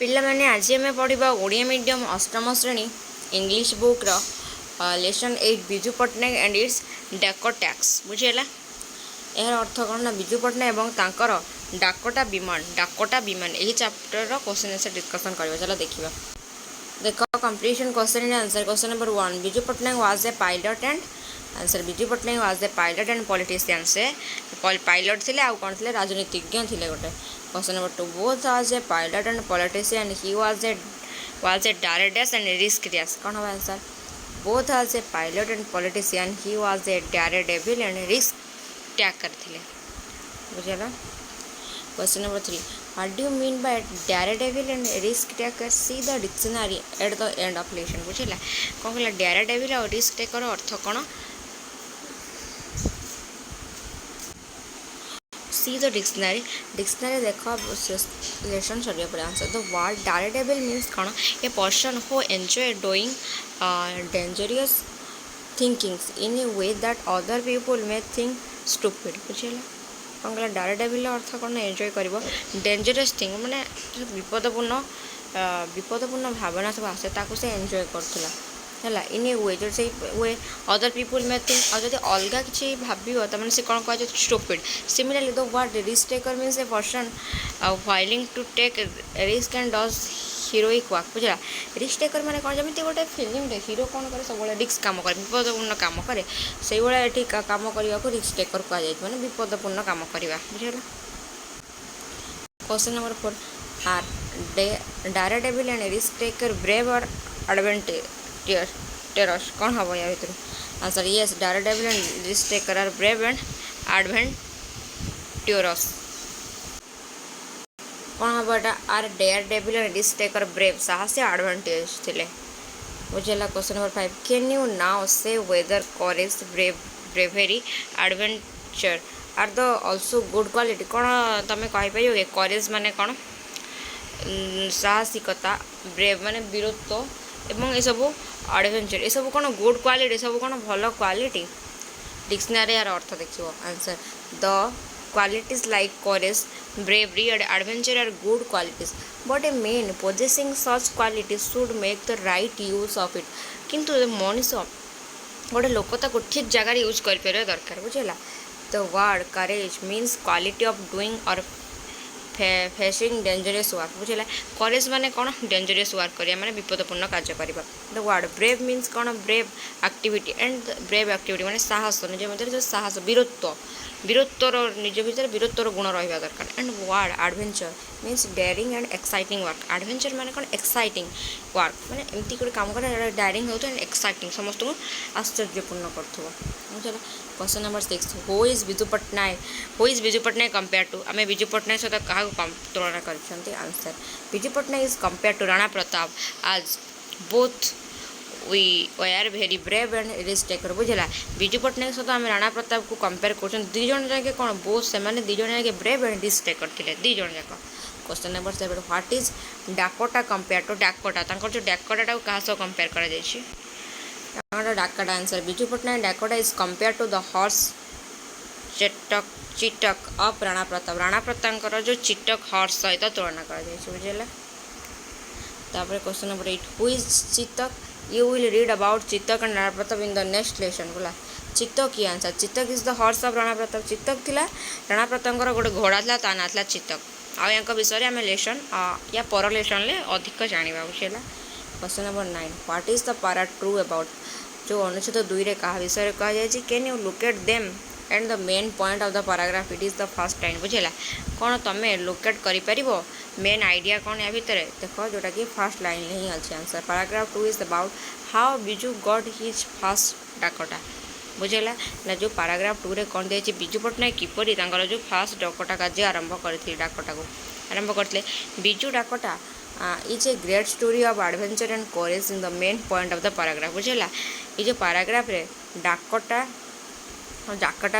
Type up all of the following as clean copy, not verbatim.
ପିଲାମାନେ ଆଜି ଆମେ ପଢ଼ିବା ଓଡ଼ିଆ ମିଡ଼ିୟମ୍ ଅଷ୍ଟମ ଶ୍ରେଣୀ ଇଂଲିଶ ବୁକ୍ର lesson 8 Biju Patnaik and its Dakotas ବୁଝିହେଲା। ଏହାର ଅର୍ଥ କ'ଣ ନା ବିଜୁ ପଟ୍ଟନାୟକ ଏବଂ ତାଙ୍କର ଡାକୋଟା ବିମାନ ଏହି ଚାପ୍ଟରର କ୍ୱେଶ୍ଚନ୍ ଆନ୍ସର୍ ଡିସ୍କସନ୍ କରିବା। ଚାଲ ଦେଖିବା। ଦେଖ comprehension question and answer. Question number 1 Biju Patnaik was a pilot and answer Biju Patnaik was a pilot and politician. से पायलट थे आउ कौन थे राजनीतिज्ञ थे गोटे। Question number 2 both was a pilot and politician he was a daredevil and risk dash कौन हम answer both was a pilot and politician he was a daredevil and risk taker थे बुझेगा। Question number 3 what do you mean by daredevil and risk taker see the dictionary at the end of lesson बुझेगा। कौन कहला daredevil और risk taker अर्थ कौन see the dictionary देख lesson सरिया पड़े answer the word daredevil means कौन a person who enjoy doing dangerous thinkings in a way that other people may think stupid बुझेगा। कौन कहला डायरेक्ट डेविल अर्थ कौन एंजॉय कर डेंजरियस थिंग माने विपदपूर्ण भावना सब आसे ताकू से एंजॉय करथुला है इन ए वे जो से वे अदर पीपल मे थिंक और जब अलग किसी भाव तो मैंने से कौन कह stupid. Similarly the word risk taker means a person willing to take risk and does heroic work बुझा। रिस्क टेकर मैंने कौन जमी गोटे फिल्म हिरो कौन करे सब रिस्क कम करे विपदपूर्ण कम करे से भाई कम करने को रिस्क टेकर कहुए मैंने विपदपूर्ण कम करवा बुझेगा। Question number 4 are daredevil and risk taker brave और टेरस कौन हम या भर answer yes daredevil and risk taker are brave and adventurous कौन हम एटा are daredevil and risk taker brave साहसी एडवेंट्योरस थे बुझेगा। Question number 5 can you now say whether courage bravery adventure are the also good quality कौन तुम कहीपर करेज माने कौन साहसिकता ब्रेव माने वीरत्व एवं ये सब एडवेंचर ये सब कौन गुड क्वालिटी सब कौन भल क्वालिटी डिक्शनरी यार अर्थ देखिए answer the qualities like courage bravery and adventure are good qualities but a man possessing such qualities should make the right use of it किंतु मनीष गोटे लोक ताको ठीक जगह यूज कर दरकार बुझेगा। The word courage means quality of doing और फेसिंग डेंजरियस वर्क बुझेगा। करेज माने कौन डेंजरियस वर्क करिया माने विपदपूर्ण कार्य करवा। द वर्ड ब्रेव मीन्स कौन brave activity and brave activity माने साहस निज मध्य जो साहस वीरत्वर निज भीतर वीरत्वर गुण रहा दरकार। And word adventure means daring and exciting work adventure माने कौन एक्साइटिंग वर्क माने एमती गोटे काम कर डेयरिंग हो एक्साइटिंग समस्त को आश्चर्यपूर्ण कर बुझेगा। Question number 6 who is Biju Patnaik compare to आम बिजु पट्टनायक सहित क्या तुलना कर answer Biju Patnaik is compare to Rana Pratap as both we were very brave and risk taker बुझेगा। बिजु पट्टनायक सहित आम राणा प्रताप को कंपेयर कर दुईज जाके कौन बोथ से दुईज जाके ब्रेव एंड रिस्क टेकर थे दुईज जाक। Question number 7 what is Dakota compare to Dakota जो डाकोटा क्या सह कंपेयर कर Dakota answer Biju Patnaik Dakota is compare to the horse Chetak of Rana Pratap जो चिटक हॉर्स सहित तुलना कर बुझेगा। Question number 8 who is Chetak you will read about Chetak and Rana Pratap in the next lesson बोला। चितक की answer Chetak is the horse of Rana Pratap चितक थिला राणा प्रताप गोटे घोड़ा था ता ना था चितक आम विषय आम लेसन या पर लेसन ले अधिक जाना बुझेगा। Question number 9 what is the para two about जो अनुच्छेद 2 रे कहा विषय कह can you look at them and the main point of the paragraph it is the first line बुझेगा। कौन तुम लोकेट कर मेन आइडिया कौन या भितर देख जोटा कि फर्स्ट लाइन ही अच्छी answer paragraph 2 is about how Biju got his first Dakota बुझेगा ना जो पैराग्राफ 2 रे कौन दिए बिजू पट्टनायक किपरि जो फर्स्ट डाकोटा कार्य आरंभ करते डाकोटा को आरंभ करते Biju Dakota is a great story of adventure and courage in the main point of the paragraph बुझेगा। ये जो पैराग्राफ रे डाकोटार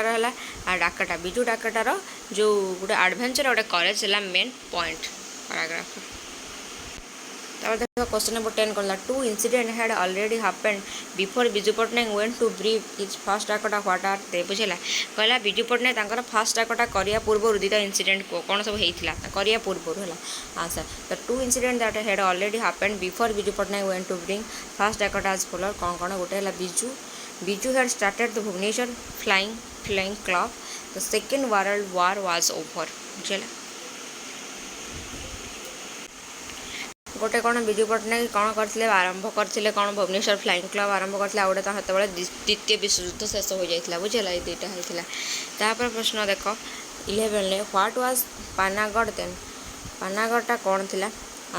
है डाकोटा बिजू डाकोटार जो गोटे एडवेंचर गोटे करेज है main point paragraph. Question number 10 कहला two incidents had already happened before Biju Patnaik went to brief his first Dakota what are they बुझेला कहला बिजू पट्टनायक तांकर फास्ट डाकोटा करिया पूर्व दुईटा इंसिडेंट कौन सब होता करिया पूर्व है answer the two incident that had already happened before Biju Patnaik went to bring fast Dakota as follower कौन कौन गोटे है Biju had started the Bhubaneswar flying club the second world war was over बुझेला गोटे कौन बिजू पट्टनायक कौन करते आरंभ करते कौन भुवनेश्वर फ्लाइंग क्लब आरंभ करते आ गोटे तो द्वितीय विश्वयुद्ध शेष हो जाता बुझेगा ये दुईटा होता तापर प्रश्न देख 11 व्हाट वाज पानागढ़ देन पानागढ़टा कौन थी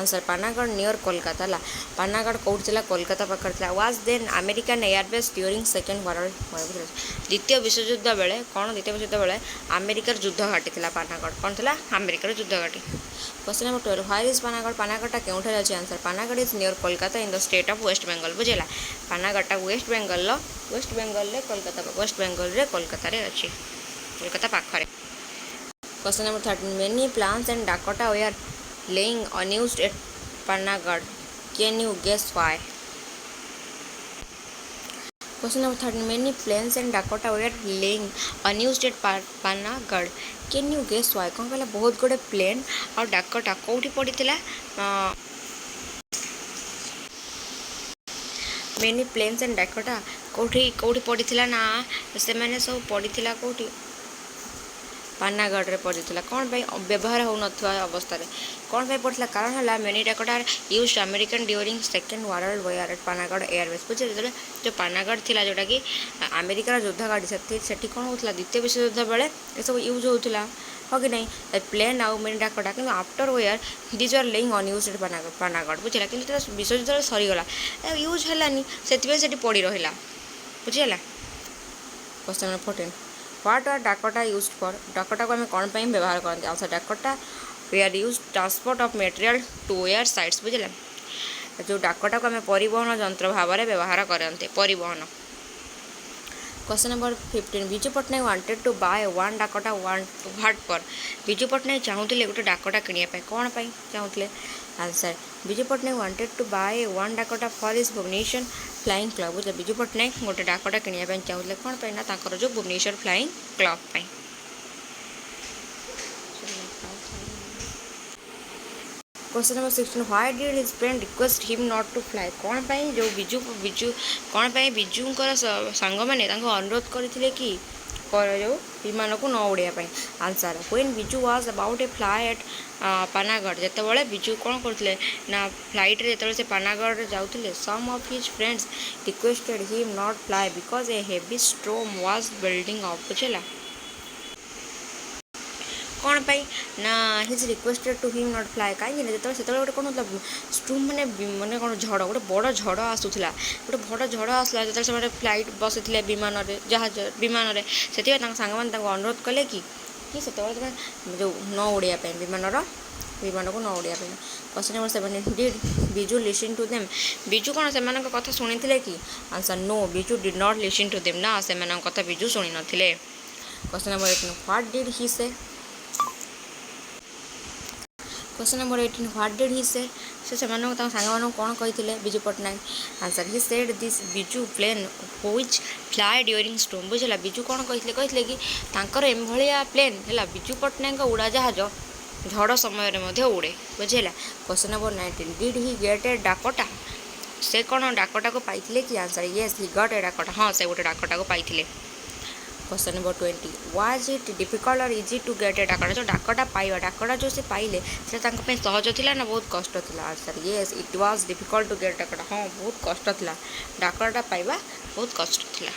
आंसर पानागढ़ नियर कोलकाता ला पानागढ़ कौट कोलकाता पाखे was then American airbase during second world war द्वितीय विश्वयुद्ध बेले कौन द्वितीय विश्वयुद्ध बेले अमेरिकार युद्ध घाटी थी पानागढ़ कौन थी अमेरिकार युद्ध घाटी question number 12 where is Panagarh पानागढ़टा केउठे अछि answer Panagarh is near Kolkata in the state of West Bengal बुझेला पानागढ़टा वेस्ट बेंगल रे कोलकाता वेस्ट बेंगल रे कोलकाता रे अछि कोलकाता पाखरे question number 13 many planes and Dakota were laying unused at Panagarh. Can you guess why? Question number 13. Many planes and Dakota were laying unused at Panagarh. Can you guess why? कौन कहला बहुत गुड़े plane और Dakota कौटी पड़ी थिला many plains and Dakota कौटी पड़ी थिला ना से मैंने सब पड़ी थिला कौटी पानागढ़ रे पड़ी कौन व्यवहार हो अवस्था कौन पड़ा कारण है many Dakota use American during second world war at Panagarh airbase बुझे जो पानागढ़ थी जोटा कि अमेरिकार युद्ध गाड़ी से कौन होता द्वितीय विश्वयुद्ध बेले ये सब यूज होता हाँ कि नहीं प्लेन आउ मेनी डाकोटा कि after where these are lying unused Panagarh बुझेगा कि विश्वयुद्ध सरीगला यूज है से पड़ी रहा बुझेगा question number 14 what are Dakota use for Dakota को आम कौन व्यवहार करते answer Dakota we are use transport of material to air sites बुझे जो डाकोटा को आम परिवहन जंत्र भाव में व्यवहार करते परिवहन question number 15 Biju Patnaik wanted to buy one Dakota what पर बिजू पट्टनायक चाहूले गोटे डाकोटा किणापी कौन चाहूले answer Biju Patnaik wanted to buy one Dakota for his Bhubaneswar flying club बुझे बिजू पट्टनायक गोटे डाकोटा किणापी चाहूले कौन ना तांकर जो Bhubaneswar flying club question number 16 why did his friend request him not to fly कौन जो बिजू कौन बिजू सांग मैंने अनुरोध करते कि जो विमान को न उड़ाई answer when Biju was about a fly at Panagarh जिते बिजू कौन करते ना फ्लाइट रे से पानागढ़ जाते some of his friends requested him not fly because a heavy storm was building up बुझेला कौन ना his requested to him not fly कहीं जो गोटे कौन होता स्टूम मैंने मैंने कौन झड़ गोटे बड़ झड़ आसूला गोटे बड़ झड़ आसला जो फ्लाइट बसते विमान जहाज विमान से सांग मैंने अनुरोध कले कि से जो न उड़ाई विमान को न उड़ाई question number 17 did Biju listen to them Biju कौन से कथा शुणी कि answer no Biju did not listen to them ना से कथा बिजू शुणी नथिले question number 18 what did he say question number 18 what did he say सांग कौन कही Biju Patnaik answer he said this Biju plane which fly during storm बुझेला बिजू कौन कही कि तांकर एभलिया प्लेन है बिजू पट्टनायक उड़ाजहाज झड़ समय उड़े बुझेला question number 19 did he get a Dakota से कौन डाकोटा को पाइथिले कि answer yes he got a Dakota हाँ से गोटे डाकोटा को पाइथिले question number 20 was it difficult और easy to get a Dakota जो डाकोटा पाइबा डाकोटा जो से पाइले से सहज थिला ना बहुत कष्ट थिला answer yes it was difficult to get Dakota हाँ बहुत कष्ट थिला डाकोटा पाइबा बहुत कष्ट थिला।